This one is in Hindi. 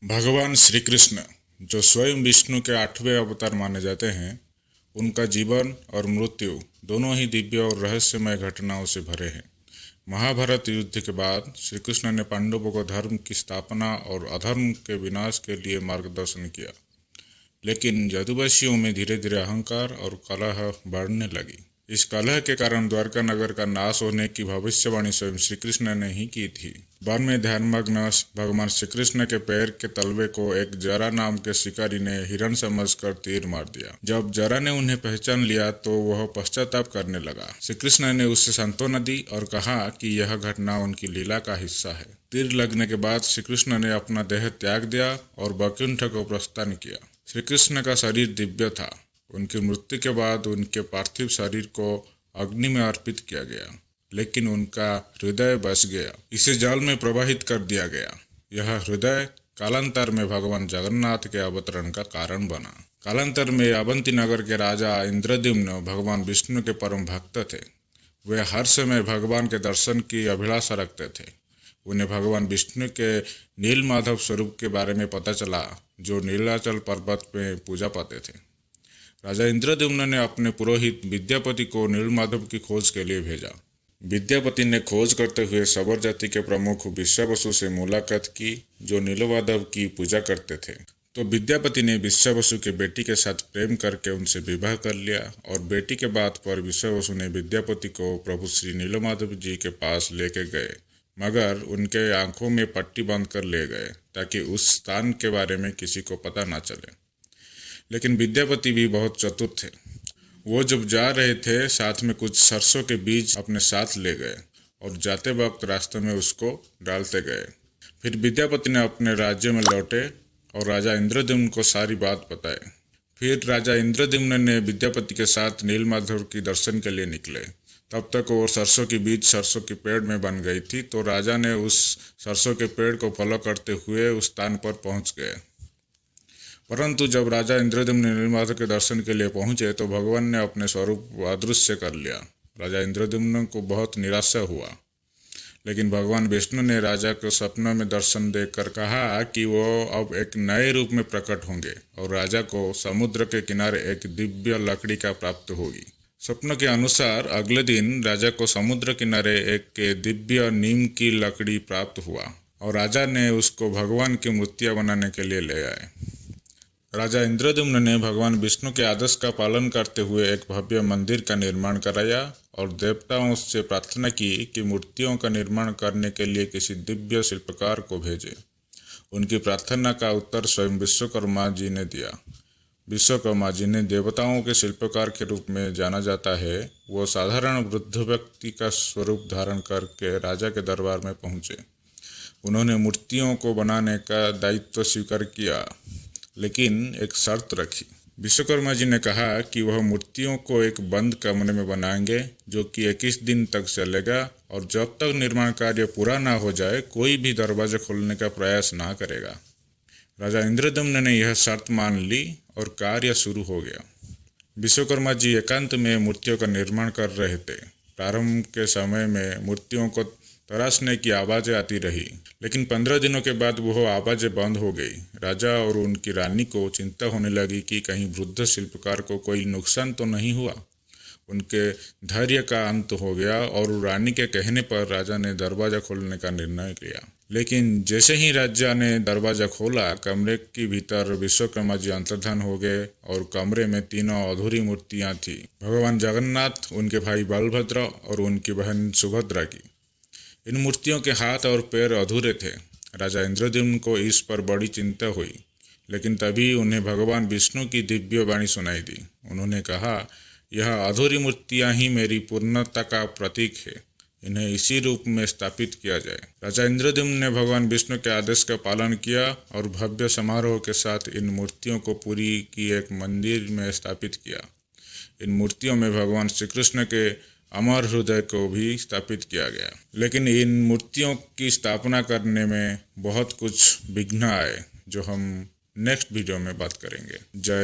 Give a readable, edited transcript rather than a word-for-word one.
भगवान श्री कृष्ण, जो स्वयं विष्णु के 8वें अवतार माने जाते हैं, उनका जीवन और मृत्यु दोनों ही दिव्य और रहस्यमय घटनाओं से भरे हैं। महाभारत युद्ध के बाद श्री कृष्ण ने पांडवों को धर्म की स्थापना और अधर्म के विनाश के लिए मार्गदर्शन किया, लेकिन यदुवंशियों में धीरे धीरे अहंकार और कलह बढ़ने लगी। इस कलह के कारण द्वारका नगर का नाश होने की भविष्यवाणी स्वयं श्री कृष्ण ने ही की थी। वन में ध्यानमग्न भगवान श्री कृष्ण के पैर के तलवे को एक जरा नाम के शिकारी ने हिरण समझकर तीर मार दिया। जब जरा ने उन्हें पहचान लिया तो वह पश्चाताप करने लगा। श्री कृष्ण ने उससे सांत्वना दी और कहा कि यह घटना उनकी लीला का हिस्सा है। तीर लगने के बाद श्री कृष्ण ने अपना देह त्याग दिया और वैकुंठ को प्रस्थान किया। श्री कृष्ण का शरीर दिव्य था। उनकी मृत्यु के बाद उनके पार्थिव शरीर को अग्नि में अर्पित किया गया, लेकिन उनका हृदय बच गया। इसे जल में प्रवाहित कर दिया गया। यह हृदय कालांतर में भगवान जगन्नाथ के अवतरण का कारण बना। कालांतर में अवंती नगर के राजा इंद्रद्युम्न भगवान विष्णु के परम भक्त थे। वे हर समय भगवान के दर्शन की अभिलाषा रखते थे। उन्हें भगवान विष्णु के नीलमाधव स्वरूप के बारे में पता चला, जो नीलाचल पर्वत में पूजा पाते थे। राजा इंद्रद्युम्न ने अपने पुरोहित विद्यापति को नीलमाधव की खोज के लिए भेजा। विद्यापति ने खोज करते हुए सबर जाति के प्रमुख विश्वावसु से मुलाकात की, जो नीलमाधव की पूजा करते थे। तो विद्यापति ने विश्वावसु के बेटी के साथ प्रेम करके उनसे विवाह कर लिया और बेटी के बात पर विश्वावसु ने विद्यापति को प्रभु श्री नीलमाधव जी के पास लेके गए, मगर उनके आंखों में पट्टी बांध कर ले गए ताकि उस स्थान के बारे में किसी को पता ना चले। लेकिन विद्यापति भी बहुत चतुर थे। वो जब जा रहे थे, साथ में कुछ सरसों के बीज अपने साथ ले गए और जाते वक्त रास्ते में उसको डालते गए। फिर विद्यापति ने अपने राज्य में लौटे और राजा इंद्रद्युम्न को सारी बात बताई। फिर राजा इंद्रद्युम्न ने विद्यापति के साथ नीलमाधव की दर्शन के लिए निकले। तब तक वो सरसों की बीज सरसों के पेड़ में बन गई थी, तो राजा ने उस सरसों के पेड़ को फॉलो करते हुए उस स्थान पर पहुंच गए। परंतु जब राजा इंद्रद्युम्न नीलमाधव के दर्शन के लिए पहुंचे तो भगवान ने अपने स्वरूप अदृश्य कर लिया। राजा इंद्रद्युम्न को बहुत निराशा हुआ, लेकिन भगवान विष्णु ने राजा को सपनों में दर्शन देकर कहा कि वो अब एक नए रूप में प्रकट होंगे और राजा को समुद्र के किनारे एक दिव्य लकड़ी का प्राप्त होगी। स्वप्न के अनुसार अगले दिन राजा को समुद्र किनारे एक दिव्य नीम की लकड़ी प्राप्त हुआ और राजा ने उसको भगवान की मूर्तियां बनाने के लिए ले आए। राजा इंद्रद्युम्न ने भगवान विष्णु के आदेश का पालन करते हुए एक भव्य मंदिर का निर्माण कराया और देवताओं से प्रार्थना की कि मूर्तियों का निर्माण करने के लिए किसी दिव्य शिल्पकार को भेजे। उनकी प्रार्थना का उत्तर स्वयं विश्वकर्मा जी ने दिया। विश्वकर्मा जी ने देवताओं के शिल्पकार के रूप में जाना जाता है। वो साधारण वृद्ध व्यक्ति का स्वरूप धारण करके राजा के दरबार में पहुंचे। उन्होंने मूर्तियों को बनाने का दायित्व स्वीकार किया, लेकिन एक शर्त रखी। विश्वकर्मा जी ने कहा कि वह मूर्तियों को एक बंद कमरे में बनाएंगे, जो कि 21 दिन तक चलेगा, और जब तक निर्माण कार्य पूरा ना हो जाए कोई भी दरवाजा खोलने का प्रयास ना करेगा। राजा इंद्रद्युम्न ने यह शर्त मान ली और कार्य शुरू हो गया। विश्वकर्मा जी एकांत में मूर्तियों का निर्माण कर रहे थे। प्रारंभ के समय में मूर्तियों को तराशने की आवाज़ें आती रही, लेकिन 15 दिनों के बाद वह आवाज़ें बंद हो गई। राजा और उनकी रानी को चिंता होने लगी कि कहीं वृद्ध शिल्पकार को कोई नुकसान तो नहीं हुआ। उनके धैर्य का अंत हो गया और रानी के कहने पर राजा ने दरवाज़ा खोलने का निर्णय किया। लेकिन जैसे ही राजा ने दरवाज़ा खोला, कमरे के भीतर विश्वकर्मा जी अंतर्धान हो गए और कमरे में 3 अधूरी मूर्तियाँ थीं, भगवान जगन्नाथ, उनके भाई बलभद्र और उनकी बहन सुभद्रा की। इन मूर्तियों के हाथ और पैर अधूरे थे। राजा इंद्रद्युम्न को इस पर बड़ी चिंता हुई, लेकिन तभी उन्हें भगवान विष्णु की दिव्य वाणी सुनाई दी। उन्होंने कहा, यह अधूरी मूर्तियां ही मेरी पूर्णता का प्रतीक है। इन्हें इसी रूप में स्थापित किया जाए। राजा इंद्रद्युम्न ने भगवान विष्णु के आदेश का पालन किया और भव्य समारोह के साथ इन मूर्तियों को पुरी की एक मंदिर में स्थापित किया। इन मूर्तियों में भगवान श्री कृष्ण के अमर हृदय को भी स्थापित किया गया। लेकिन इन मूर्तियों की स्थापना करने में बहुत कुछ विघ्न आए, जो हम नेक्स्ट वीडियो में बात करेंगे। जय